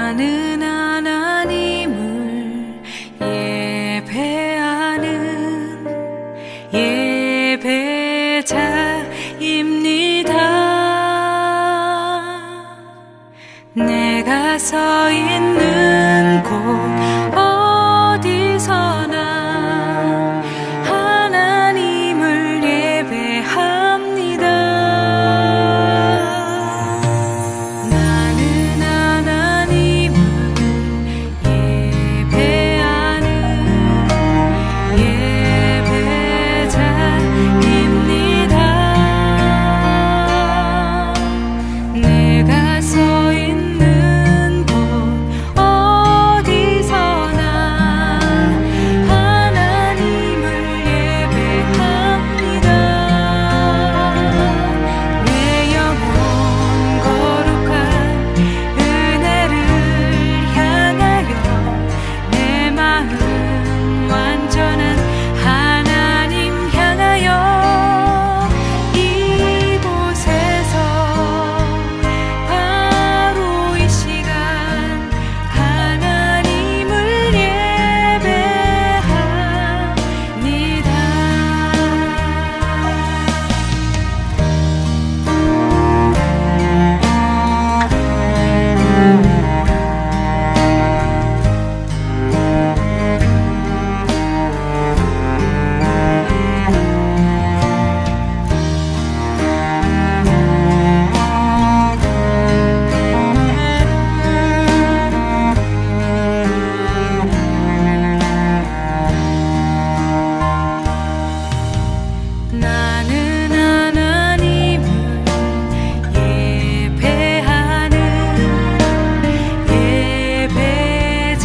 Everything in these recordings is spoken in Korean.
나는 하나님을 예배하는 예배자입니다. 내가 서 있는 곳 어디서나 하나님을 예배합니다. 나는 하나님을 예배하는 예배자입니다. 내가 서 있는 곳 어디서나 하나님을 예배합니다. 내 영혼 거룩한 은혜를 향하여 내 마음 완전한 하나님 향하여 이곳에서 바로 이 시간 하나님을 나는 하나님을 예배하는 예배자입니다.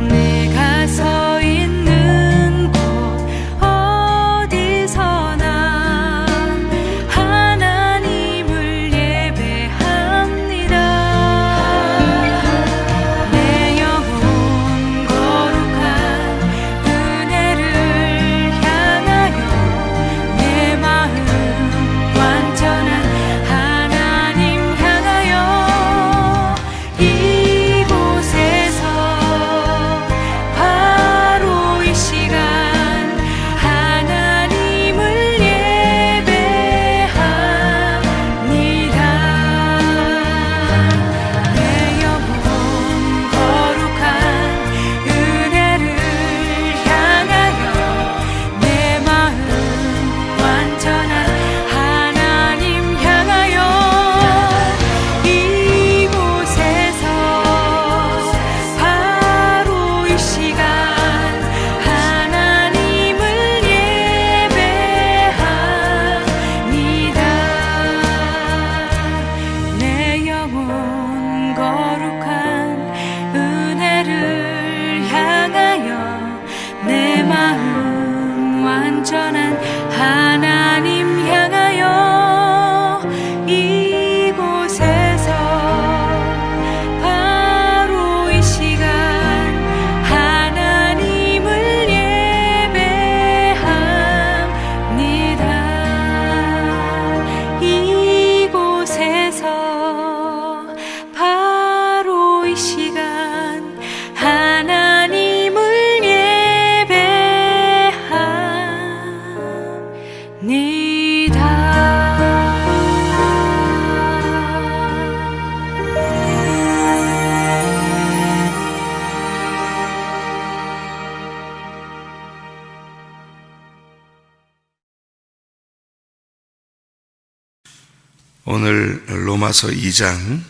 내가 서 있는 곳 어디서나 하나님을 예배합니다. 내 영혼 거룩한 은혜를 향하여 내 마음 완전한 하나님 향하여 이곳에서 바로 이 시간 하나님을 예배합니다. 내 영혼 거룩한 은혜를 향하여 내 마음 완전한 하나님 향하여 이곳에서 바로 이 시간 하나님을 예배합니다. 내 영혼 거룩한 은혜를 향하여 내 마음 완전한 하나님 향하여 이곳에서 바로 이 시간 하나님을 예배합니다. 이곳에서 바로 이 시간 하나님을 오늘 로마서 2장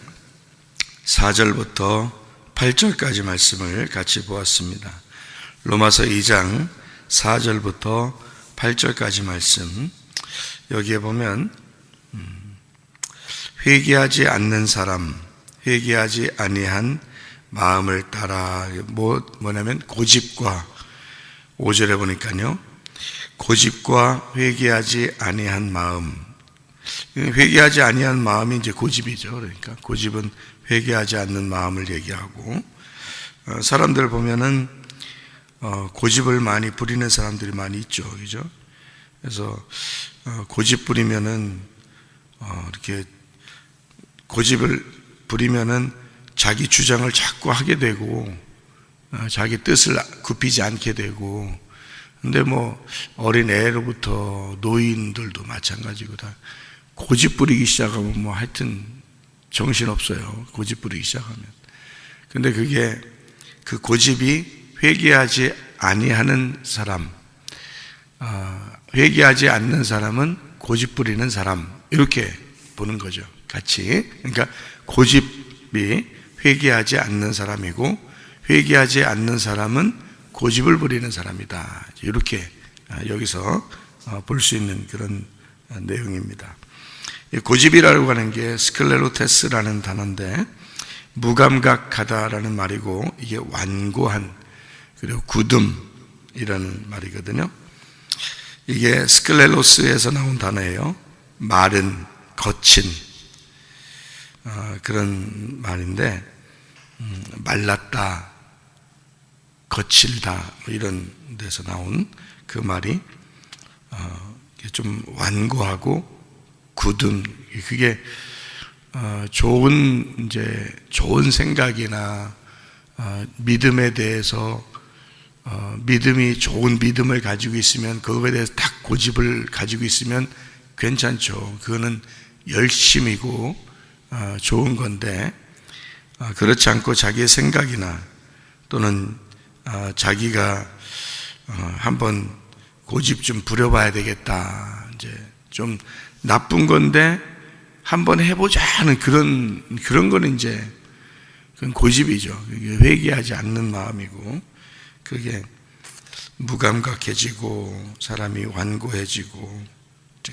4절부터 8절까지 말씀을 같이 보았습니다. 로마서 2장 4절부터 8절까지 말씀, 여기에 보면 회개하지 않는 사람, 회개하지 아니한 마음을 따라, 뭐냐면 고집과, 5절에 보니까요, 고집과 회개하지 아니한 마음. 회개하지 아니한 마음이 이제 고집이죠. 그러니까 고집은 회개하지 않는 마음을 얘기하고, 사람들 보면은 고집을 많이 부리는 사람들이 많이 있죠, 그죠? 그래서 고집 부리면은 이렇게 고집을 부리면은 자기 주장을 자꾸 하게 되고 자기 뜻을 굽히지 않게 되고, 근데 뭐 어린 애로부터 노인들도 마찬가지고 다 고집 부리기 시작하면 뭐 하여튼 정신없어요. 고집 부리기 시작하면. 근데 그게 그 고집이 회개하지 아니하는 사람, 회개하지 않는 사람은 고집 부리는 사람, 이렇게 보는 거죠. 같이. 그러니까 고집이 회개하지 않는 사람이고, 회개하지 않는 사람은 고집을 부리는 사람이다. 이렇게 여기서 볼 수 있는 그런 내용입니다. 고집이라고 하는 게 스클레로테스라는 단어인데, 무감각하다라는 말이고, 이게 완고한, 그리고 굳음이라는 말이거든요. 이게 스클레로스에서 나온 단어예요. 마른, 거친 그런 말인데, 말랐다, 거칠다, 뭐 이런 데서 나온 그 말이 좀 완고하고 굳은, 그게 좋은 생각이나 믿음에 대해서 믿음이 좋은 믿음을 가지고 있으면, 그거에 대해서 딱 고집을 가지고 있으면 괜찮죠. 그거는 열심이고 좋은 건데, 그렇지 않고 자기의 생각이나 또는 자기가 한번 고집 좀 부려봐야 되겠다, 이제 좀 나쁜 건데 한번 해보자 하는 그런 거는 이제 그건 고집이죠. 그게 회개하지 않는 마음이고, 그게 무감각해지고 사람이 완고해지고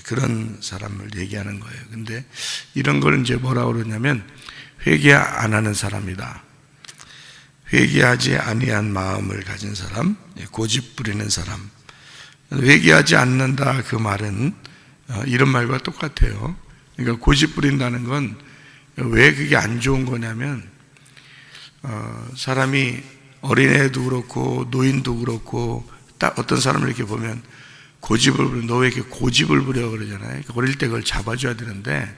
그런 사람을 얘기하는 거예요. 근데 이런 걸 이제 뭐라고 그러냐면 회개 안 하는 사람이다. 회개하지 아니한 마음을 가진 사람, 고집 부리는 사람. 회개하지 않는다, 그 말은 이런 말과 똑같아요. 그러니까 고집 부린다는 건 왜 그게 안 좋은 거냐면, 사람이 어린애도 그렇고 노인도 그렇고 딱 어떤 사람을 이렇게 보면 고집을 부려, 너 왜 이렇게 고집을 부려 그러잖아요. 어릴 때 그걸 잡아줘야 되는데,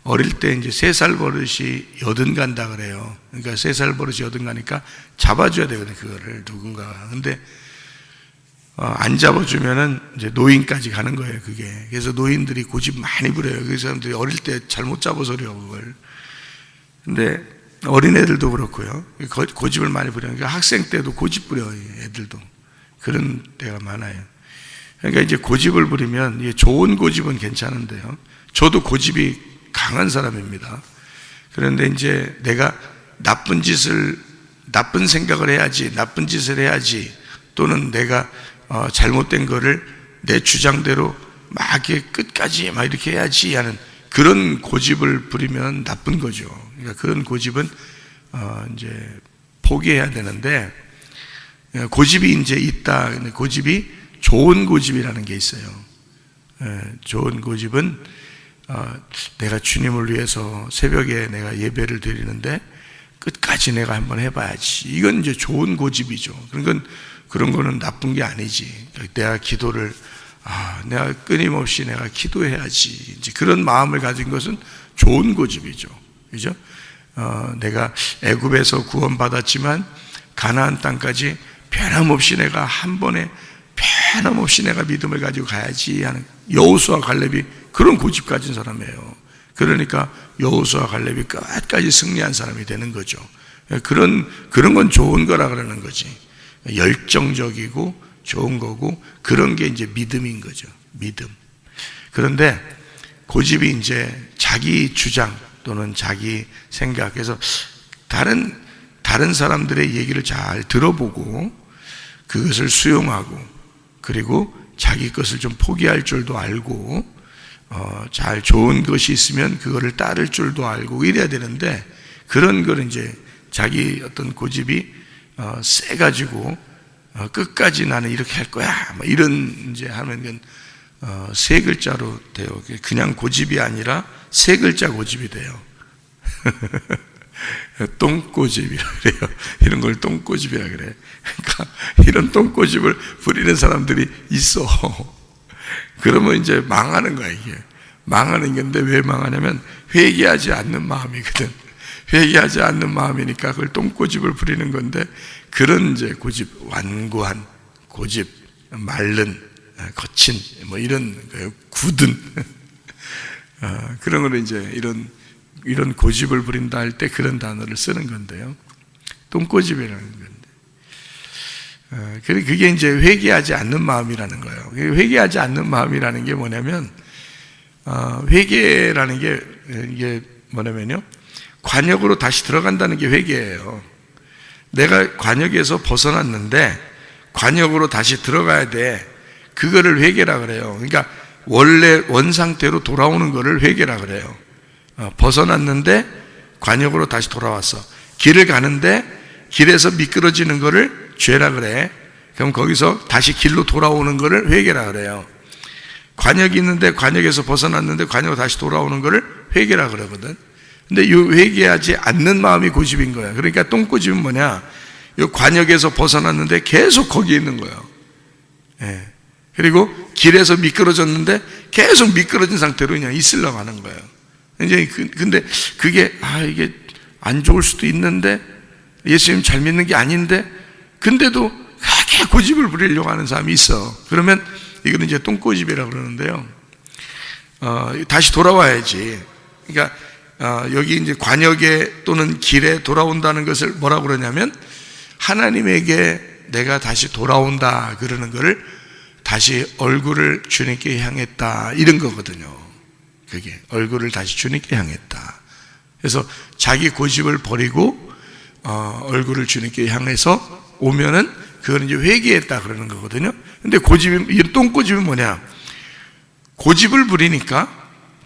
어릴 때 이제 3살 버릇이 여든 간다 그래요. 그러니까 3살 버릇이 여든 가니까 잡아줘야 되거든요, 그거를 누군가가. 근데 안 잡아주면은 이제 노인까지 가는 거예요, 그게. 그래서 노인들이 고집 많이 부려요. 그 사람들이 어릴 때 잘못 잡아서 그래요, 그걸. 근데 어린애들도 그렇고요. 고집을 많이 부려요. 그러니까 학생 때도 고집 부려요, 애들도. 그런 때가 많아요. 그러니까 이제 고집을 부리면, 이게 좋은 고집은 괜찮은데요. 저도 고집이 강한 사람입니다. 그런데 이제 내가 나쁜 생각을 해야지, 나쁜 짓을 해야지, 또는 내가 잘못된 거를 내 주장대로 막 이렇게 끝까지 막 이렇게 해야지 하는 그런 고집을 부리면 나쁜 거죠. 그러니까 그런 고집은 이제 포기해야 되는데, 고집이 이제 있다. 근데 고집이 좋은 고집이라는 게 있어요. 좋은 고집은 내가 주님을 위해서 새벽에 내가 예배를 드리는데 끝까지 내가 한번 해봐야지. 이건 이제 좋은 고집이죠. 그런 거는 나쁜 게 아니지. 내가 기도를 내가 끊임없이 내가 기도해야지. 이제 그런 마음을 가진 것은 좋은 고집이죠. 그죠? 내가 애굽에서 구원받았지만 가나안 땅까지 변함없이 내가 한 번에 변함없이 내가 믿음을 가지고 가야지 하는, 여호수아 갈렙이 그런 고집 가진 사람이에요. 그러니까 여호수아 갈렙이 끝까지 승리한 사람이 되는 거죠. 그런 건 좋은 거라 그러는 거지. 열정적이고 좋은 거고, 그런 게 이제 믿음인 거죠. 믿음. 그런데 고집이 이제 자기 주장 또는 자기 생각에서 다른 사람들의 얘기를 잘 들어보고 그것을 수용하고, 그리고 자기 것을 좀 포기할 줄도 알고, 잘 좋은 것이 있으면 그거를 따를 줄도 알고 이래야 되는데, 그런 걸 이제 자기 어떤 고집이 세가지고 끝까지 나는 이렇게 할 거야, 뭐 이런 이제 하면 세 글자로 돼요. 그냥 고집이 아니라 세 글자 고집이 돼요. 똥고집이라 그래요. 이런 걸 똥고집이라 그래. 그러니까 이런 똥고집을 부리는 사람들이 있어. 그러면 이제 망하는 거야, 이게. 망하는 건데 왜 망하냐면 회개하지 않는 마음이거든. 회개하지 않는 마음이니까 그걸 똥고집을 부리는 건데, 그런 이제 고집, 완고한 고집, 마른, 거친, 뭐 이런 굳은 그런 걸 이제 이런 고집을 부린다 할 때 그런 단어를 쓰는 건데요. 똥고집이라는 건데. 그게 이제 회개하지 않는 마음이라는 거예요. 회개하지 않는 마음이라는 게 뭐냐면, 회개라는 게 이게 뭐냐면요, 관역으로 다시 들어간다는 게 회개예요. 내가 관역에서 벗어났는데 관역으로 다시 들어가야 돼. 그거를 회개라 그래요. 그러니까 원래 원상태로 돌아오는 거를 회개라 그래요. 벗어났는데 관역으로 다시 돌아왔어. 길을 가는데 길에서 미끄러지는 거를 죄라 그래. 그럼 거기서 다시 길로 돌아오는 거를 회개라 그래요. 관역이 있는데 관역에서 벗어났는데 관역으로 다시 돌아오는 거를 회개라 그러거든. 근데 이 회개하지 않는 마음이 고집인 거야. 그러니까 똥고집은 뭐냐? 이 관역에서 벗어났는데 계속 거기에 있는 거예요. 예. 그리고 길에서 미끄러졌는데 계속 미끄러진 상태로 그냥 있으려고 하는 거예요. 이제 근데 그게 이게 안 좋을 수도 있는데, 예수님 잘 믿는 게 아닌데, 근데도 그렇게 고집을 부리려고 하는 사람이 있어. 그러면 이거는 이제 똥고집이라고 그러는데요. 다시 돌아와야지. 그러니까 여기 이제 관역에 또는 길에 돌아온다는 것을 뭐라고 그러냐면, 하나님에게 내가 다시 돌아온다 그러는 것을 다시 얼굴을 주님께 향했다, 이런 거거든요. 그게 얼굴을 다시 주님께 향했다. 그래서 자기 고집을 버리고 얼굴을 주님께 향해서 오면은 그거는 이제 회개했다 그러는 거거든요. 근데 이 똥고집은 뭐냐? 고집을 부리니까,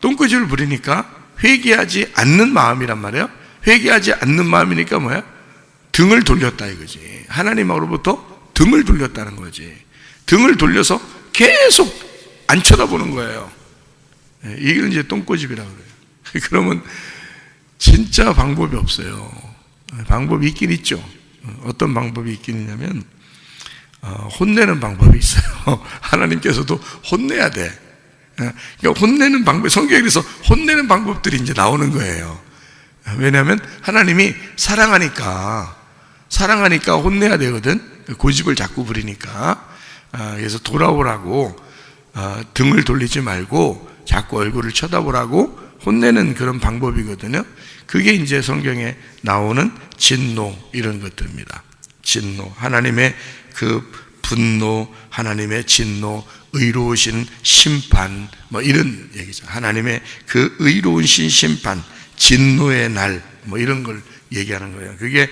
똥고집을 부리니까 회개하지 않는 마음이란 말이에요. 회개하지 않는 마음이니까 뭐야? 등을 돌렸다 이거지. 하나님으로부터 등을 돌렸다는 거지. 등을 돌려서 계속 안 쳐다보는 거예요. 이게 이제 똥고집이라고 그래요. 그러면 진짜 방법이 없어요. 방법이 있긴 있죠. 어떤 방법이 있긴 있냐면, 혼내는 방법이 있어요. 하나님께서도 혼내야 돼. 그러니까 혼내는 방법, 성경에서 혼내는 방법들이 이제 나오는 거예요. 왜냐하면 하나님이 사랑하니까 혼내야 되거든. 고집을 자꾸 부리니까. 그래서 돌아오라고, 등을 돌리지 말고 자꾸 얼굴을 쳐다보라고 혼내는 그런 방법이거든요. 그게 이제 성경에 나오는 진노, 이런 것들입니다. 진노, 하나님의 그 분노, 하나님의 진노, 의로우신 심판, 뭐 이런 얘기죠. 하나님의 그 의로우신 심판, 진노의 날, 뭐 이런 걸 얘기하는 거예요. 그게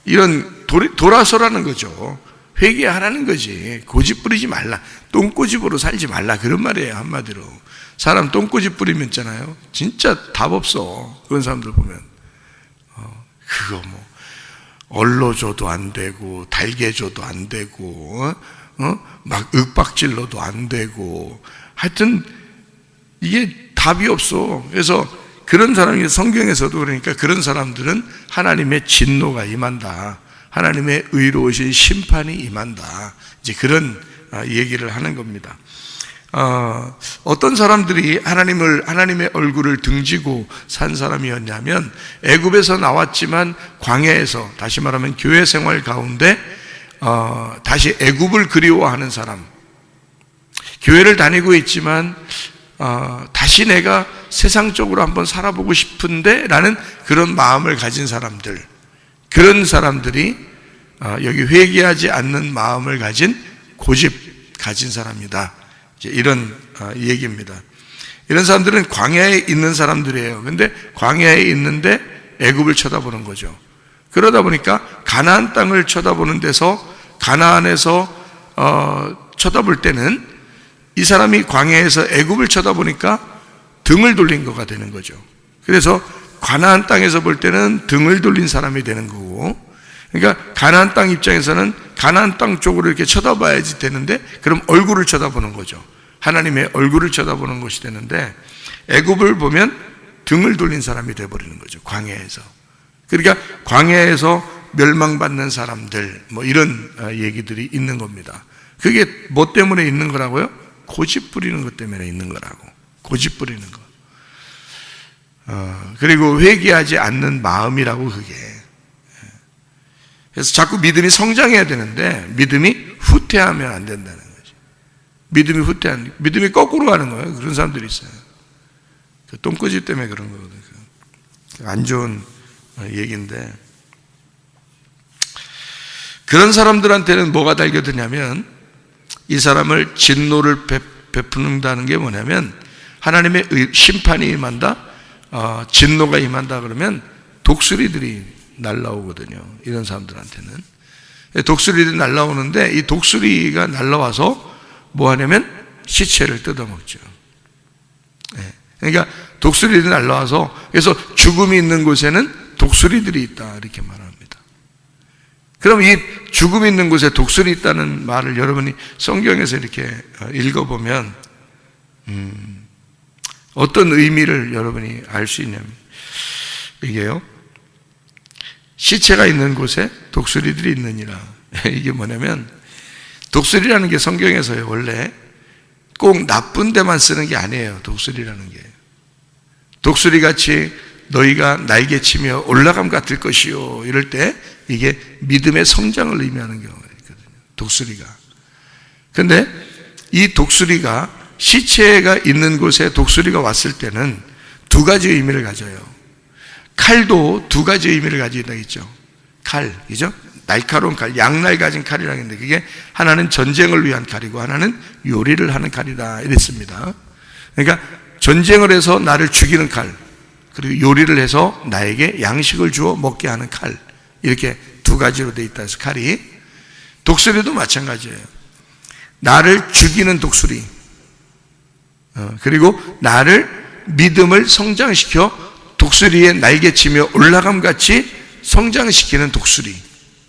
이런 돌아서라는 거죠. 회개하라는 거지. 고집 부리지 말라, 똥고집으로 살지 말라, 그런 말이에요. 한마디로 사람 똥고집 부리면 있잖아요, 진짜 답 없어. 그런 사람들 보면 그거 뭐 얼러줘도 안 되고 달개줘도 안 되고 막 윽박질러도 안 되고, 하여튼 이게 답이 없어. 그래서 그런 사람이 성경에서도, 그러니까 그런 사람들은 하나님의 진노가 임한다, 하나님의 의로우신 심판이 임한다, 이제 그런 얘기를 하는 겁니다. 어떤 사람들이 하나님의 얼굴을 등지고 산 사람이었냐면, 애굽에서 나왔지만 광야에서, 다시 말하면 교회 생활 가운데 다시 애굽을 그리워하는 사람, 교회를 다니고 있지만 다시 내가 세상적으로 한번 살아보고 싶은데 라는 그런 마음을 가진 사람들, 그런 사람들이 여기 회개하지 않는 마음을 가진, 고집 가진 사람이다, 이런 얘기입니다. 이런 사람들은 광야에 있는 사람들이에요. 근데 광야에 있는데 애굽을 쳐다보는 거죠. 그러다 보니까 가나안 땅을 쳐다보는 데서, 가나안에서 쳐다볼 때는 이 사람이 광야에서 애굽을 쳐다보니까 등을 돌린 거가 되는 거죠. 그래서 가나안 땅에서 볼 때는 등을 돌린 사람이 되는 거고, 그러니까 가나안 땅 입장에서는 가나안 땅 쪽으로 이렇게 쳐다봐야지 되는데, 그럼 얼굴을 쳐다보는 거죠. 하나님의 얼굴을 쳐다보는 것이 되는데, 애굽을 보면 등을 돌린 사람이 되어버리는 거죠, 광야에서. 그러니까 광야에서 멸망받는 사람들, 뭐 이런 얘기들이 있는 겁니다. 그게 뭐 때문에 있는 거라고요? 고집 부리는 것 때문에 있는 거라고. 고집 부리는 거. 그리고 회개하지 않는 마음이라고 그게. 그래서 자꾸 믿음이 성장해야 되는데 믿음이 후퇴하면 안 된다는 거지. 믿음이 거꾸로 가는 거예요. 그런 사람들이 있어요. 그 똥꼬집 때문에 그런 거거든요. 안 좋은 얘기인데, 그런 사람들한테는 뭐가 달겨드냐면, 이 사람을 진노를 베푸는다는 게 뭐냐면, 하나님의 심판이 임한다, 진노가 임한다 그러면 독수리들이 날라오거든요. 이런 사람들한테는 독수리들이 날라오는데, 이 독수리가 날라와서 뭐 하냐면 시체를 뜯어먹죠. 그러니까 독수리들이 날라와서, 그래서 죽음이 있는 곳에는 독수리들이 있다 이렇게 말합니다. 그럼 이 죽음이 있는 곳에 독수리 있다는 말을 여러분이 성경에서 이렇게 읽어보면 어떤 의미를 여러분이 알 수 있냐면, 이게요, 시체가 있는 곳에 독수리들이 있느니라. 이게 뭐냐면, 독수리라는 게 성경에서요, 원래 꼭 나쁜 데만 쓰는 게 아니에요. 독수리라는 게 독수리같이 너희가 날개치며 올라감 같을 것이요, 이럴 때 이게 믿음의 성장을 의미하는 경우가 있거든요, 독수리가. 근데 이 독수리가, 시체가 있는 곳에 독수리가 왔을 때는 두 가지 의미를 가져요. 칼도 두 가지 의미를 가지고 있죠. 칼, 그죠? 날카로운 칼, 양날 가진 칼이라고 했는데, 그게 하나는 전쟁을 위한 칼이고 하나는 요리를 하는 칼이다 이랬습니다. 그러니까 전쟁을 해서 나를 죽이는 칼, 그리고 요리를 해서 나에게 양식을 주어 먹게 하는 칼, 이렇게 두 가지로 되어 있다 해서 칼이. 독수리도 마찬가지예요. 나를 죽이는 독수리, 그리고 나를 믿음을 성장시켜 독수리의 날개치며 올라감같이 성장시키는 독수리,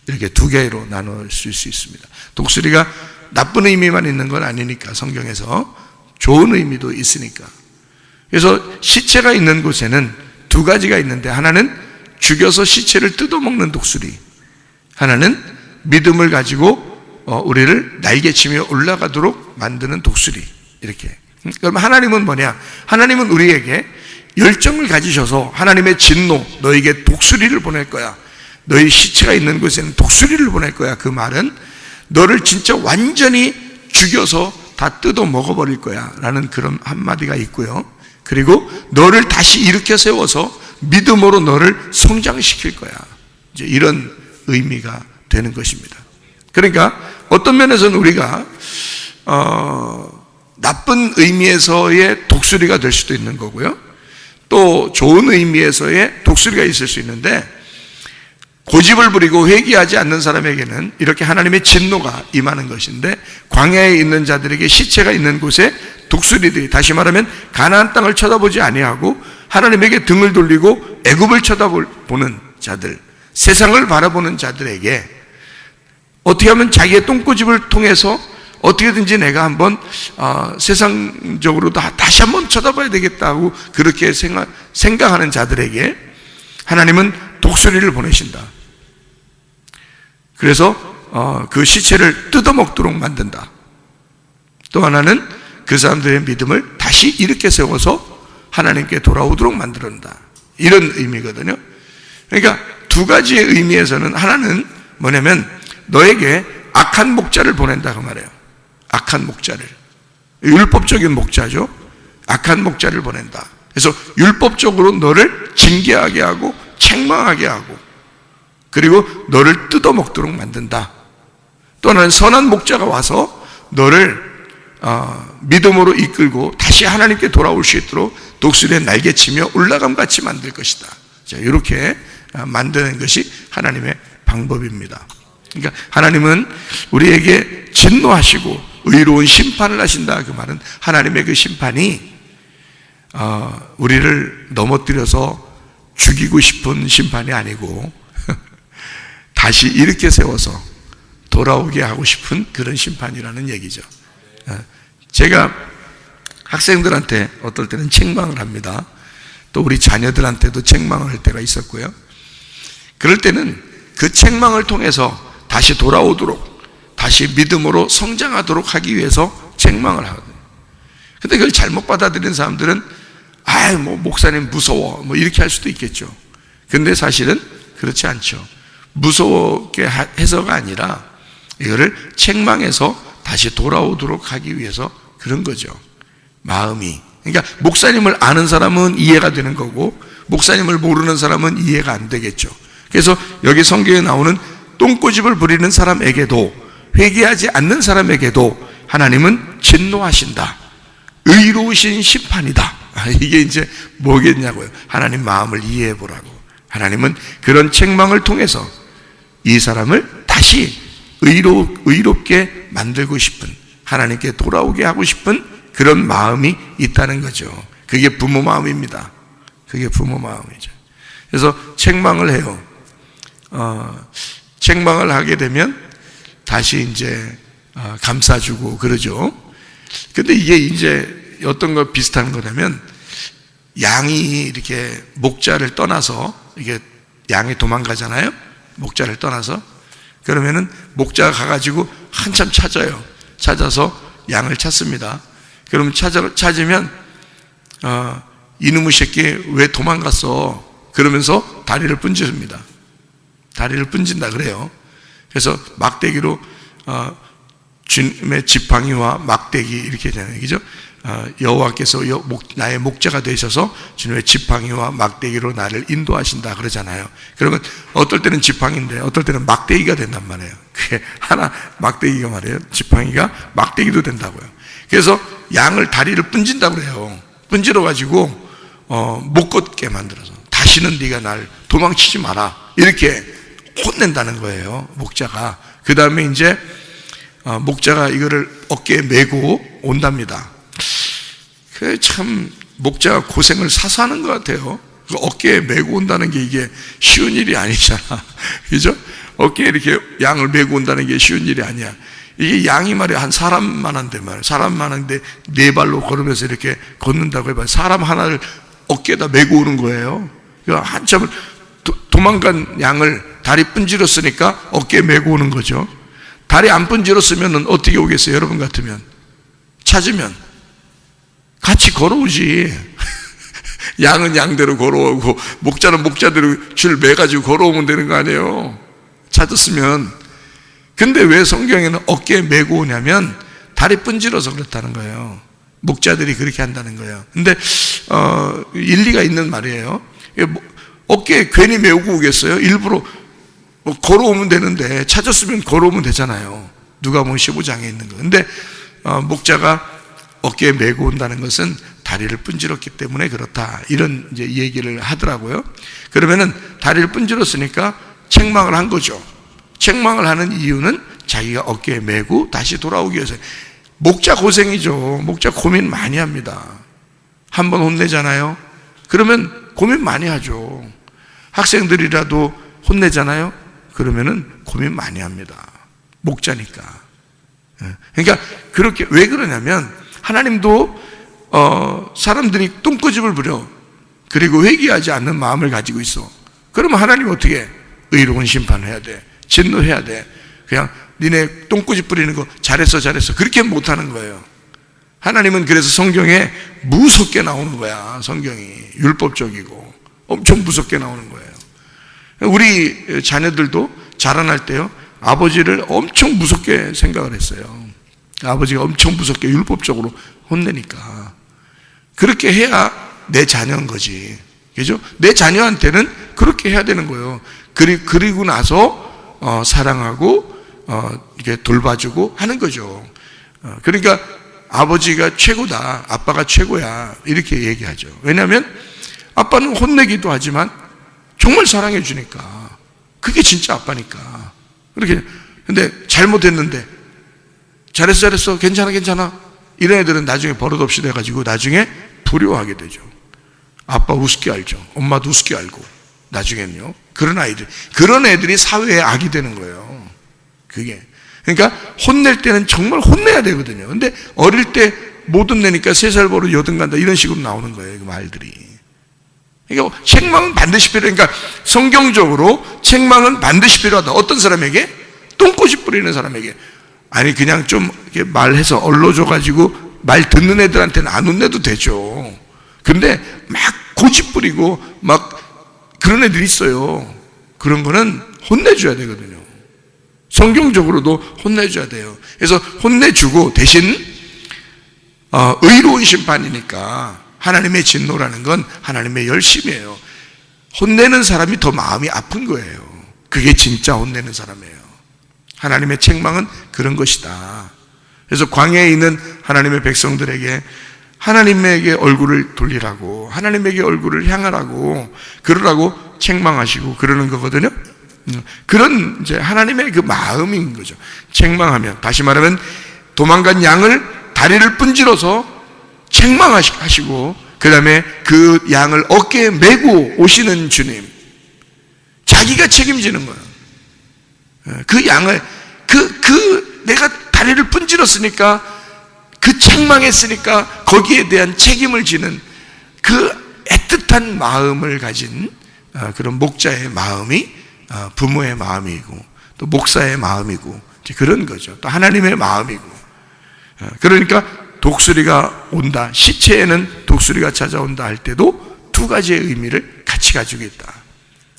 이렇게 두 개로 나눌 수 있습니다. 독수리가 나쁜 의미만 있는 건 아니니까, 성경에서 좋은 의미도 있으니까. 그래서 시체가 있는 곳에는 두 가지가 있는데, 하나는 죽여서 시체를 뜯어먹는 독수리, 하나는 믿음을 가지고 우리를 날개치며 올라가도록 만드는 독수리, 이렇게. 그럼 하나님은 뭐냐? 하나님은 우리에게 열정을 가지셔서 하나님의 진노, 너에게 독수리를 보낼 거야, 너희 시체가 있는 곳에는 독수리를 보낼 거야. 그 말은 너를 진짜 완전히 죽여서 다 뜯어 먹어버릴 거야 라는 그런 한마디가 있고요, 그리고 너를 다시 일으켜 세워서 믿음으로 너를 성장시킬 거야, 이제 이런 의미가 되는 것입니다. 그러니까 어떤 면에서는 우리가 나쁜 의미에서의 독수리가 될 수도 있는 거고요, 또 좋은 의미에서의 독수리가 있을 수 있는데, 고집을 부리고 회개하지 않는 사람에게는 이렇게 하나님의 진노가 임하는 것인데, 광야에 있는 자들에게, 시체가 있는 곳에 독수리들이, 다시 말하면 가나안 땅을 쳐다보지 아니하고 하나님에게 등을 돌리고 애굽을 쳐다보는 자들, 세상을 바라보는 자들에게 어떻게 하면 자기의 똥꼬집을 통해서 어떻게든지 내가 한번 세상적으로 다시 한번 쳐다봐야 되겠다고 그렇게 생각하는 자들에게 하나님은 독수리를 보내신다. 그래서 그 시체를 뜯어먹도록 만든다. 또 하나는 그 사람들의 믿음을 다시 일으켜 세워서 하나님께 돌아오도록 만든다, 이런 의미거든요. 그러니까 두 가지의 의미에서는, 하나는 뭐냐면 너에게 악한 목자를 보낸다 그 말이에요. 악한 목자를, 율법적인 목자죠. 악한 목자를 보낸다. 그래서 율법적으로 너를 징계하게 하고 책망하게 하고, 그리고 너를 뜯어먹도록 만든다. 또 하나는 선한 목자가 와서 너를 믿음으로 이끌고 다시 하나님께 돌아올 수 있도록 독수리의 날개치며 올라감같이 만들 것이다. 자, 이렇게 만드는 것이 하나님의 방법입니다. 그러니까 하나님은 우리에게 진노하시고 의로운 심판을 하신다. 그 말은 하나님의 그 심판이 우리를 넘어뜨려서 죽이고 싶은 심판이 아니고 다시 일으켜 세워서 돌아오게 하고 싶은 그런 심판이라는 얘기죠. 제가 학생들한테 어떨 때는 책망을 합니다. 또 우리 자녀들한테도 책망을 할 때가 있었고요. 그럴 때는 그 책망을 통해서 다시 돌아오도록, 다시 믿음으로 성장하도록 하기 위해서 책망을 하거든요. 근데 그걸 잘못 받아들이는 사람들은 뭐 목사님 무서워 뭐 이렇게 할 수도 있겠죠. 근데 사실은 그렇지 않죠. 무서웠게 해서가 아니라 이거를 책망해서 다시 돌아오도록 하기 위해서 그런 거죠. 마음이. 그러니까 목사님을 아는 사람은 이해가 되는 거고 목사님을 모르는 사람은 이해가 안 되겠죠. 그래서 여기 성경에 나오는 똥꼬집을 부리는 사람에게도 회개하지 않는 사람에게도 하나님은 진노하신다. 의로우신 심판이다. 이게 이제 뭐겠냐고요. 하나님 마음을 이해해 보라고. 하나님은 그런 책망을 통해서 이 사람을 다시 의롭게 만들고 싶은, 하나님께 돌아오게 하고 싶은 그런 마음이 있다는 거죠. 그게 부모 마음입니다. 그게 부모 마음이죠. 그래서 책망을 해요. 책망을 하게 되면 다시 이제 감싸주고 그러죠. 근데 이게 이제 어떤 거 비슷한 거냐면 양이 이렇게 목자를 떠나서 이게 양이 도망가잖아요. 목자를 떠나서. 그러면은 목자가 가가지고 한참 찾아요. 찾아서 양을 찾습니다. 그러면 찾으면 이놈의 새끼 왜 도망갔어? 그러면서 다리를 분집니다. 다리를 분진다 그래요. 그래서 막대기로 주님의 지팡이와 막대기 이렇게 되는 얘기죠. 여호와께서 나의 목자가 되셔서 주님의 지팡이와 막대기로 나를 인도하신다 그러잖아요. 그러면 어떨 때는 지팡이인데 어떨 때는 막대기가 된단 말이에요. 그게 하나 막대기가 말이에요. 지팡이가 막대기도 된다고요. 그래서 양을 다리를 분진다고 그래요. 분질러 가지고 못 걷게 만들어서 다시는 네가 날 도망치지 마라 이렇게 혼낸다는 거예요. 목자가. 그 다음에 이제 목자가 이거를 어깨에 메고 온답니다. 그 참 목자가 고생을 사서 하는 것 같아요. 어깨에 메고 온다는 게 이게 쉬운 일이 아니잖아. 그죠? 어깨에 이렇게 양을 메고 온다는 게 쉬운 일이 아니야. 이게 양이 말이야 한 사람만한데 말이야. 사람만한데 네 발로 걸으면서 이렇게 걷는다고 해봐요. 사람 하나를 어깨에다 메고 오는 거예요. 한참을 도망간 양을 다리 분질렀으니까 어깨에 메고 오는 거죠. 다리 안 분질렀으면 어떻게 오겠어요? 여러분 같으면 찾으면 같이 걸어오지. 양은 양대로 걸어오고 목자는 목자대로 줄 매가지고 걸어오면 되는 거 아니에요? 찾았으면. 근데 왜 성경에는 어깨에 메고 오냐면 다리 분질러서 그렇다는 거예요. 목자들이 그렇게 한다는 거예요. 근데 일리가 있는 말이에요. 어깨에 괜히 메고 오겠어요? 일부러 걸어오면 되는데 찾았으면 걸어오면 되잖아요. 누가복음 15장에 있는 거. 근데 목자가 어깨에 메고 온다는 것은 다리를 분질렀기 때문에 그렇다. 이런 이제 얘기를 하더라고요. 그러면은 다리를 분질렀으니까 책망을 한 거죠. 책망을 하는 이유는 자기가 어깨에 메고 다시 돌아오기 위해서. 목자 고생이죠. 목자 고민 많이 합니다. 한번 혼내잖아요. 그러면 고민 많이 하죠. 학생들이라도 혼내잖아요. 그러면은 고민 많이 합니다. 목자니까. 그러니까 그렇게 왜 그러냐면 하나님도 사람들이 똥꼬집을 부려 그리고 회개하지 않는 마음을 가지고 있어. 그러면 하나님 어떻게 의로운 심판을 해야 돼. 진노해야 돼. 그냥 니네 똥꼬집 부리는 거 잘했어 그렇게 못하는 거예요. 하나님은 그래서 성경에 무섭게 나오는 거야. 성경이 율법적이고 엄청 무섭게 나오는 거예요. 우리 자녀들도 자라날 때요 아버지를 엄청 무섭게 생각을 했어요. 아버지가 엄청 무섭게 율법적으로 혼내니까. 그렇게 해야 내 자녀인 거지. 그죠? 내 자녀한테는 그렇게 해야 되는 거예요. 그리고 나서 사랑하고 이렇게 돌봐주고 하는 거죠. 그러니까 아버지가 최고다, 아빠가 최고야 이렇게 얘기하죠. 왜냐하면 아빠는 혼내기도 하지만 정말 사랑해 주니까. 그게 진짜 아빠니까. 그렇게. 근데 잘못했는데 잘했어 괜찮아 이런 애들은 나중에 버릇없이 돼가지고 나중에 불효하게 되죠. 아빠 우습게 알죠. 엄마도 우습게 알고 나중에는요. 그런 애들이 사회의 악이 되는 거예요. 그게. 그러니까 혼낼 때는 정말 혼내야 되거든요. 근데 어릴 때 못 혼내니까 3살 버릇 여든 간다 이런 식으로 나오는 거예요. 그 말들이. 그러니까 책망은 반드시 필요해. 그러니까 성경적으로 책망은 반드시 필요하다. 어떤 사람에게? 똥꼬집 부리는 사람에게. 아니 그냥 좀 이렇게 말해서 얼러줘가지고 말 듣는 애들한테는 안 혼내도 되죠. 근데 막 고집 부리고 막 그런 애들이 있어요. 그런 거는 혼내줘야 되거든요. 성경적으로도 혼내줘야 돼요. 그래서 혼내주고 대신 의로운 심판이니까 하나님의 진노라는 건 하나님의 열심이에요. 혼내는 사람이 더 마음이 아픈 거예요. 그게 진짜 혼내는 사람이에요. 하나님의 책망은 그런 것이다. 그래서 광야에 있는 하나님의 백성들에게 하나님에게 얼굴을 돌리라고, 하나님에게 얼굴을 향하라고, 그러라고 책망하시고 그러는 거거든요. 그런 이제 하나님의 그 마음인 거죠. 책망하면, 다시 말하면 도망간 양을 다리를 분질러서 책망하시고 그 다음에 그 양을 어깨에 메고 오시는 주님, 자기가 책임지는 거예요. 그 양을 내가 다리를 분질렀으니까, 그 책망했으니까 거기에 대한 책임을 지는 그 애틋한 마음을 가진 그런 목자의 마음이 부모의 마음이고 또 목사의 마음이고 그런 거죠. 또 하나님의 마음이고. 그러니까 독수리가 온다, 시체에는 독수리가 찾아온다 할 때도 두 가지의 의미를 같이 가지고 있다.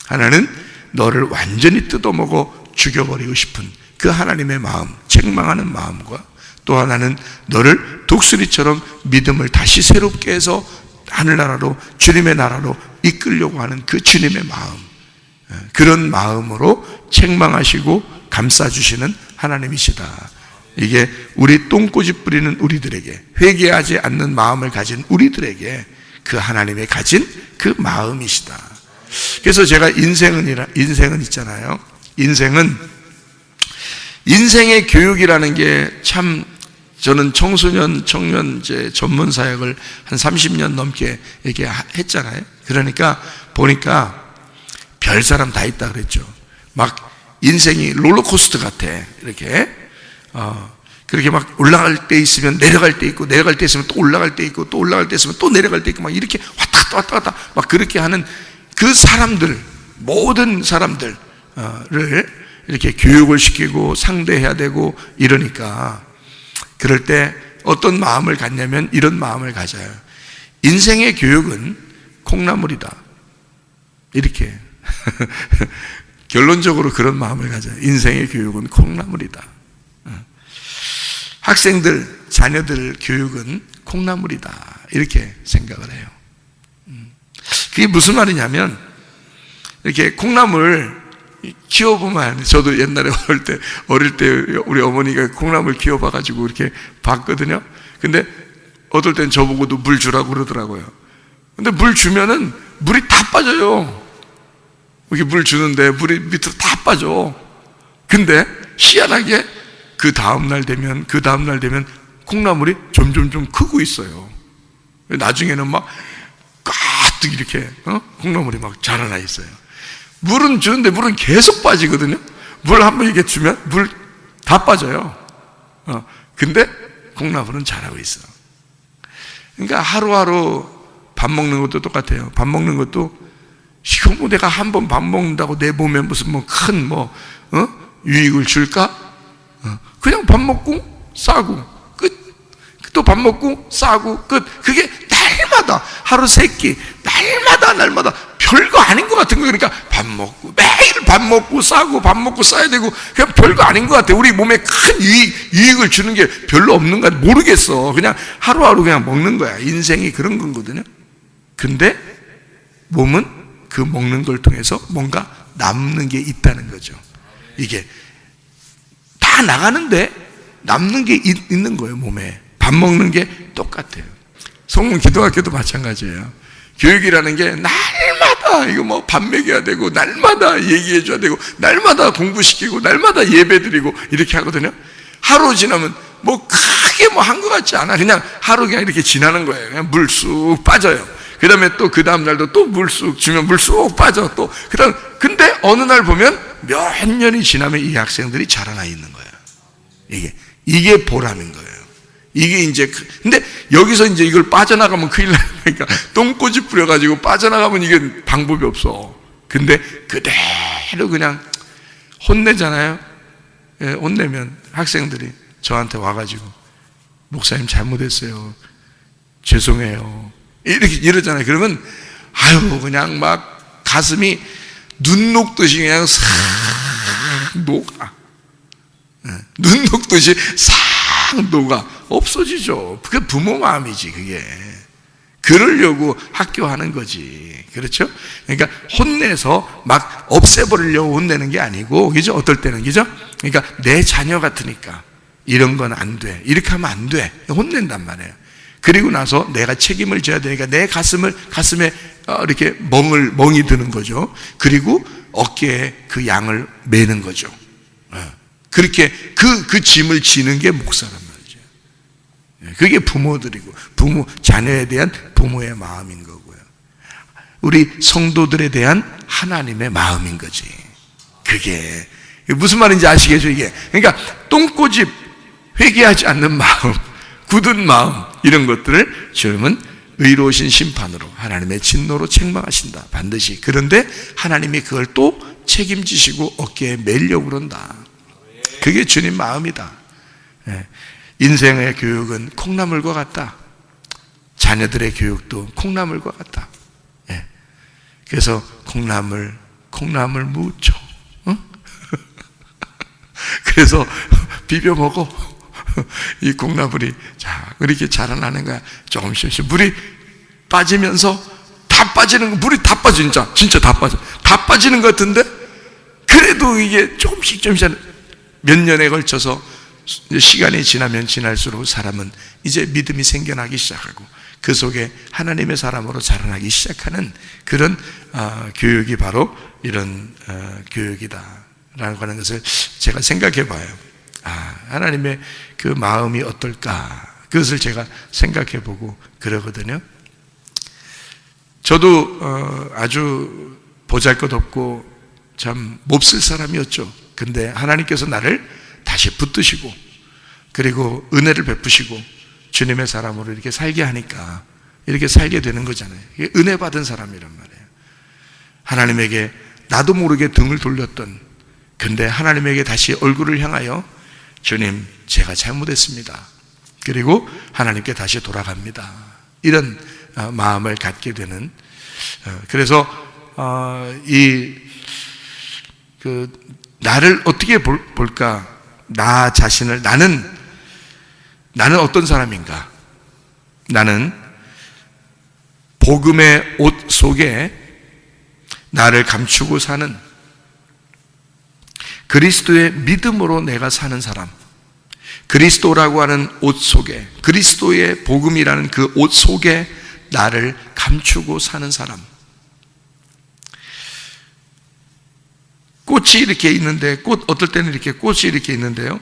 하나는 너를 완전히 뜯어먹어 죽여버리고 싶은 그 하나님의 마음, 책망하는 마음과, 또 하나는 너를 독수리처럼 믿음을 다시 새롭게 해서 하늘나라로, 주님의 나라로 이끌려고 하는 그 주님의 마음, 그런 마음으로 책망하시고 감싸주시는 하나님이시다. 이게 우리 똥꼬집 부리는 우리들에게, 회개하지 않는 마음을 가진 우리들에게 그 하나님의 가진 그 마음이시다. 그래서 제가 인생은 있잖아요. 인생의 교육이라는 게 참, 저는 청소년, 청년 전문 사역을 한 30년 넘게 이렇게 했잖아요. 그러니까 보니까 별 사람 다 있다 그랬죠. 막 인생이 롤러코스터 같아. 이렇게 그렇게 막 올라갈 때 있으면 내려갈 때 있고, 내려갈 때 있으면 또 올라갈 때 있고, 또 올라갈 때 있으면 또 내려갈 때 있고, 막 이렇게 왔다 갔다 막 그렇게 하는 그 사람들, 모든 사람들을 이렇게 교육을 시키고 상대해야 되고 이러니까, 그럴 때 어떤 마음을 갖냐면 이런 마음을 가져요. 인생의 교육은 콩나물이다. 이렇게 결론적으로 그런 마음을 가져요. 인생의 교육은 콩나물이다. 학생들, 자녀들 교육은 콩나물이다. 이렇게 생각을 해요. 그게 무슨 말이냐면, 이렇게 콩나물 키워보면, 저도 옛날에 어릴 때 우리 어머니가 콩나물 키워봐가지고 이렇게 봤거든요. 근데 어떨 땐 저보고도 물 주라고 그러더라고요. 근데 물 주면은 물이 다 빠져요. 이렇게 물 주는데 물이 밑으로 다 빠져. 근데 희한하게 그 다음날 되면 콩나물이 점점 좀 크고 있어요. 나중에는 막 가득 이렇게 콩나물이 막 자라나 있어요. 물은 주는데 물은 계속 빠지거든요. 물 한번 이렇게 주면 물 다 빠져요. 근데 콩나물은 자라고 있어. 그러니까 하루하루 밥 먹는 것도 똑같아요. 밥 먹는 것도, 이거 뭐 내가 한 번 밥 먹는다고 내 몸에 무슨 큰 유익을 줄까? 그냥 밥 먹고 싸고 끝. 또 밥 먹고 싸고 끝. 그게 날마다, 하루 3끼, 날마다 별거 아닌 것 같은 거예요. 그러니까 밥 먹고, 매일 밥 먹고 싸고 밥 먹고 싸야 되고, 그냥 별거 아닌 것 같아. 우리 몸에 큰 유익을 주는 게 별로 없는 거 모르겠어. 그냥 하루하루 그냥 먹는 거야. 인생이 그런 거거든요. 근데 몸은 그 먹는 걸 통해서 뭔가 남는 게 있다는 거죠. 이게 다 나가는데 남는 게 있는 거예요. 몸에 밥 먹는 게 똑같아요. 성문 기도학교도 마찬가지예요. 교육이라는 게 날마다 이거 뭐 밥 먹여야 되고, 날마다 얘기해 줘야 되고, 날마다 공부시키고, 날마다 예배 드리고 이렇게 하거든요. 하루 지나면 뭐 크게 뭐 한 것 같지 않아. 그냥 하루 그냥 이렇게 지나는 거예요. 그냥 물 쑥 빠져요. 그 다음에 또 그 다음 날도 또 물 쑥 주면 물 쑥 빠져. 또 그 다음, 근데 어느 날 보면 몇 년이 지나면 이 학생들이 자라나 있는 거예요. 이게 보람인 거예요. 이게 이제, 근데 여기서 이제 이걸 빠져나가면 큰일 나니까, 똥꼬집 부려가지고 빠져나가면 이게 방법이 없어. 근데 그대로 그냥 혼내잖아요. 예, 혼내면 학생들이 저한테 와가지고, 목사님 잘못했어요. 죄송해요. 이렇게 이러잖아요. 그러면 아유 그냥 막 가슴이 눈 녹듯이 그냥 싹 녹아. 눈 녹듯이 싹 녹아. 없어지죠. 그게 부모 마음이지 그게. 그러려고 학교하는 거지. 그렇죠? 그러니까 혼내서 막 없애버리려고 혼내는 게 아니고, 그죠? 어떨 때는, 그죠? 그러니까 내 자녀 같으니까 이런 건 안 돼. 이렇게 하면 안 돼. 혼낸단 말이에요. 그리고 나서 내가 책임을 져야 되니까 내 가슴에 이렇게 멍이 드는 거죠. 그리고 어깨에 그 양을 매는 거죠. 그렇게 그 짐을 지는 게 목사란 말이죠. 그게 부모들이고 자녀에 대한 부모의 마음인 거고요. 우리 성도들에 대한 하나님의 마음인 거지. 그게 무슨 말인지 아시겠죠? 이게 그러니까 똥꼬집, 회개하지 않는 마음, 굳은 마음, 이런 것들을 주님은 의로우신 심판으로 하나님의 진노로 책망하신다. 반드시. 그런데 하나님이 그걸 또 책임지시고 어깨에 매려고 그런다. 그게 주님 마음이다. 인생의 교육은 콩나물과 같다. 자녀들의 교육도 콩나물과 같다. 그래서 콩나물 무쳐. 그래서 비벼 먹어. 이 콩나물이 자 이렇게 자라나는 거야. 조금씩 물이 빠지면서 다 빠지는 거, 물이 다 빠져. 진짜 다 빠지는 것 같은데 그래도 이게 조금씩 몇 년에 걸쳐서 시간이 지나면 지날수록 사람은 이제 믿음이 생겨나기 시작하고 그 속에 하나님의 사람으로 자라나기 시작하는 그런 교육이 바로 이런 교육이다라고 하는 것을 제가 생각해 봐요. 하나님의 그 마음이 어떨까, 그것을 제가 생각해 보고 그러거든요. 저도 아주 보잘것없고 참 몹쓸 사람이었죠. 근데 하나님께서 나를 다시 붙드시고 그리고 은혜를 베푸시고 주님의 사람으로 이렇게 살게 하니까 이렇게 살게 되는 거잖아요. 이게 은혜 받은 사람이란 말이에요. 하나님에게 나도 모르게 등을 돌렸던, 근데 하나님에게 다시 얼굴을 향하여 주님 제가 잘못했습니다. 그리고 하나님께 다시 돌아갑니다. 이런 마음을 갖게 되는, 그래서 나를 어떻게 볼까? 나 자신을, 나는 어떤 사람인가? 나는 복음의 옷 속에 나를 감추고 사는, 그리스도의 믿음으로 내가 사는 사람, 그리스도라고 하는 옷 속에, 그리스도의 복음이라는 그 옷 속에 나를 감추고 사는 사람. 꽃이 이렇게 있는데, 어떨 때는 이렇게 꽃이 이렇게 있는데요,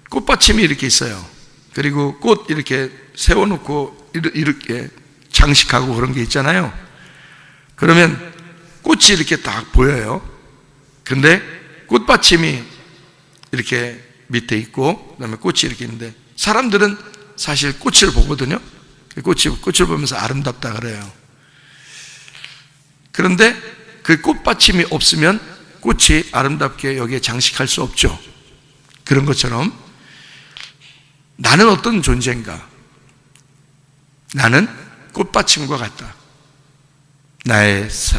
꽃받침이 이렇게 있어요. 그리고 꽃 이렇게 세워놓고 이렇게 장식하고 그런 게 있잖아요. 그러면 꽃이 이렇게 딱 보여요. 근데 꽃받침이 이렇게 밑에 있고 그다음에 꽃이 이렇게 있는데, 사람들은 사실 꽃을 보거든요. 꽃을 보면서 아름답다 그래요. 그런데 그 꽃받침이 없으면 꽃이 아름답게 여기에 장식할 수 없죠. 그런 것처럼 나는 어떤 존재인가? 나는 꽃받침과 같다.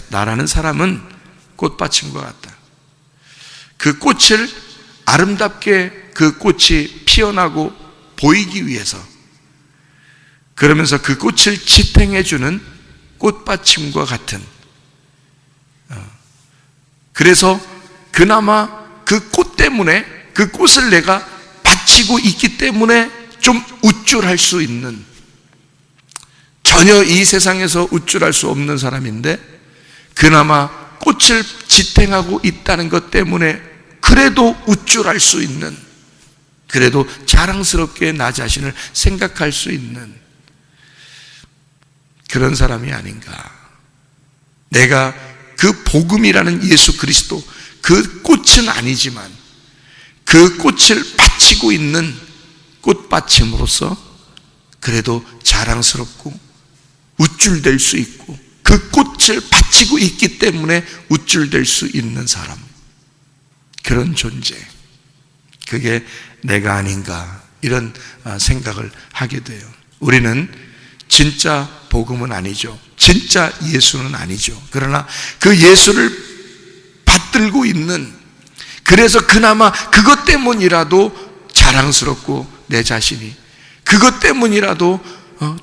나라는 사람은 꽃받침과 같다. 그 꽃을 아름답게, 그 꽃이 피어나고 보이기 위해서, 그러면서 그 꽃을 지탱해주는 꽃받침과 같은, 그래서 그나마 그 꽃 때문에, 그 꽃을 내가 바치고 있기 때문에 좀 우쭐할 수 있는, 전혀 이 세상에서 우쭐할 수 없는 사람인데 그나마 꽃을 지탱하고 있다는 것 때문에 그래도 우쭐할 수 있는, 그래도 자랑스럽게 나 자신을 생각할 수 있는 그런 사람이 아닌가. 내가 그 복음이라는 예수 그리스도, 그 꽃은 아니지만 그 꽃을 바치고 있는 꽃받침으로서 그래도 자랑스럽고 우쭐될 수 있고, 그 꽃을 바치고 있기 때문에 우쭐될 수 있는 사람, 그런 존재, 그게 내가 아닌가 이런 생각을 하게 돼요. 우리는 진짜 복음은 아니죠. 진짜 예수는 아니죠. 그러나 그 예수를 받들고 있는, 그래서 그나마 그것 때문이라도 자랑스럽고 내 자신이, 그것 때문이라도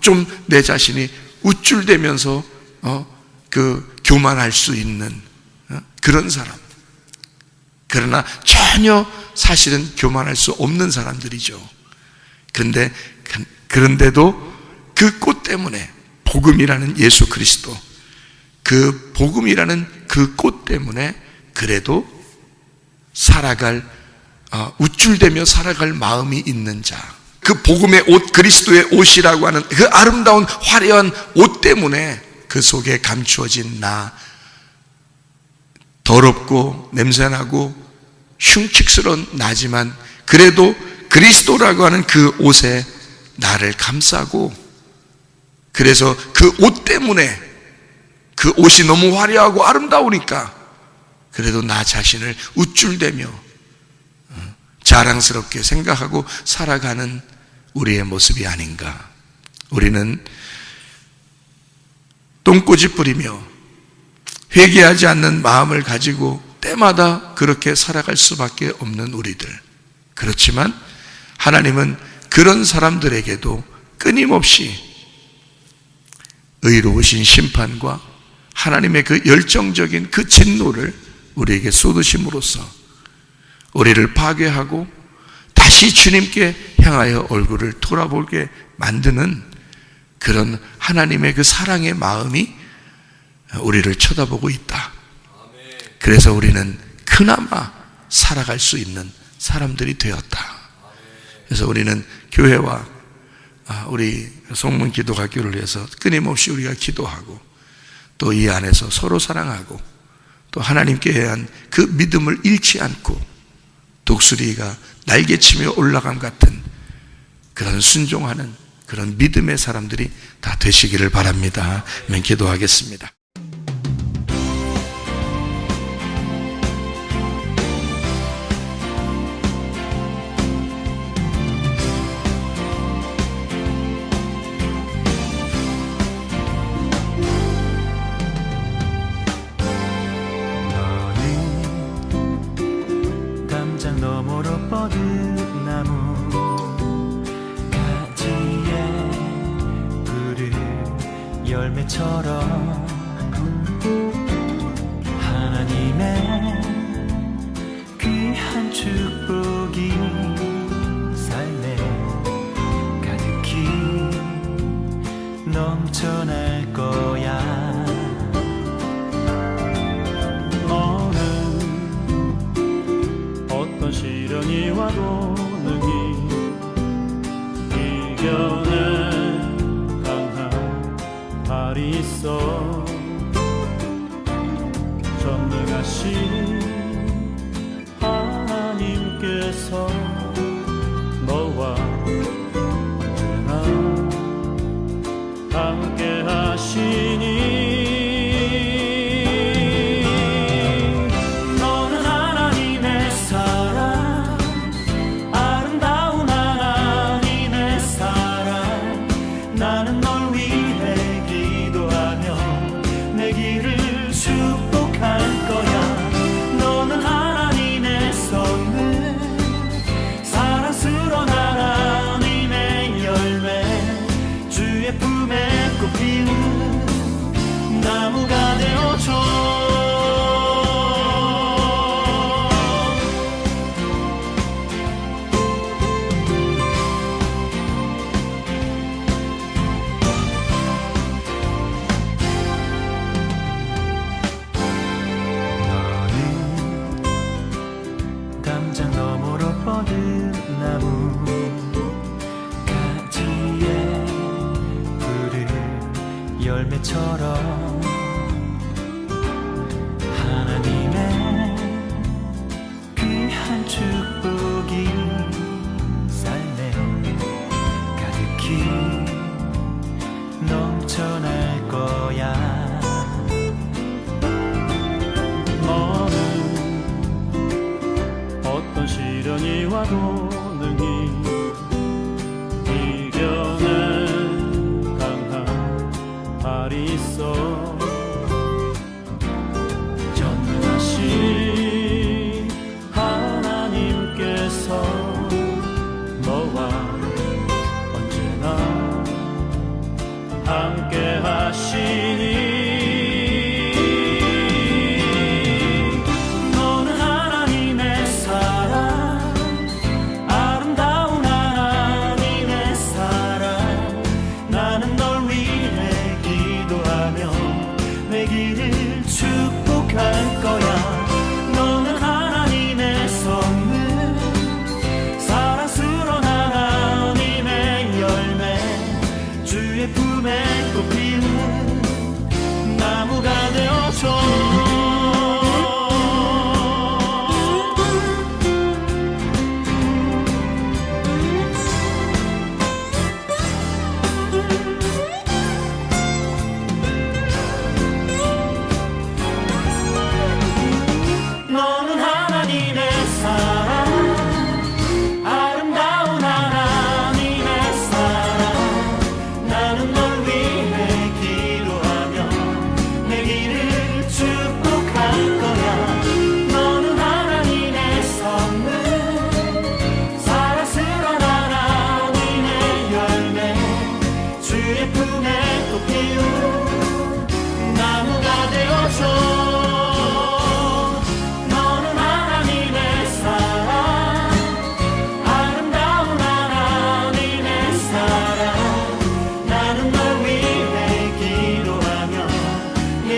좀 내 자신이 우쭐대면서 교만할 수 있는 그런 사람. 그러나 전혀 사실은 교만할 수 없는 사람들이죠. 그런데도 그 꽃 때문에, 복음이라는 예수 그리스도, 그 복음이라는 그 꽃 때문에 그래도 우쭐대며 살아갈 마음이 있는 자, 그 복음의 옷, 그리스도의 옷이라고 하는 그 아름다운 화려한 옷 때문에 그 속에 감추어진 나, 더럽고 냄새나고 흉측스러운 나지만 그래도 그리스도라고 하는 그 옷에 나를 감싸고, 그래서 그 옷 때문에, 그 옷이 너무 화려하고 아름다우니까 그래도 나 자신을 우쭐대며 자랑스럽게 생각하고 살아가는 우리의 모습이 아닌가. 우리는 똥꼬집 부리며 회개하지 않는 마음을 가지고 때마다 그렇게 살아갈 수밖에 없는 우리들. 그렇지만 하나님은 그런 사람들에게도 끊임없이 의로우신 심판과 하나님의 그 열정적인 그 진노를 우리에게 쏟으심으로써 우리를 파괴하고 다시 주님께 향하여 얼굴을 돌아보게 만드는 그런 하나님의 그 사랑의 마음이 우리를 쳐다보고 있다. 그래서 우리는 그나마 살아갈 수 있는 사람들이 되었다. 그래서 우리는 교회와 우리 송문 기도학교를 위해서 끊임없이 우리가 기도하고, 또 이 안에서 서로 사랑하고, 또 하나님께 대한 그 믿음을 잃지 않고 독수리가 날개치며 올라감 같은 그런 순종하는 그런 믿음의 사람들이 다 되시기를 바랍니다. 아멘. 기도하겠습니다. 너머로 뻗은 나무 가지에 푸른 열매처럼 하나님의 귀한 축복이 삶에 가득히 넘쳐날 거야. 시련이 와도 능히 이겨낼 강한 발이 있어. 전능하신 하나님께서 너와 언제나 함께 하시니 나무가 되어줘. 너는 담장 너머로 뻗은 나무 가지에 푸른 열매처럼 하나님의 귀한 축복이 삶에 가득히 넘쳐날 거야. 너는 어떤 시련이 와도 능히 말이 있어. 전능하신 하나님께서 너와 언제나 함께 하시니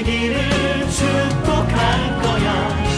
길을 축복할 거야.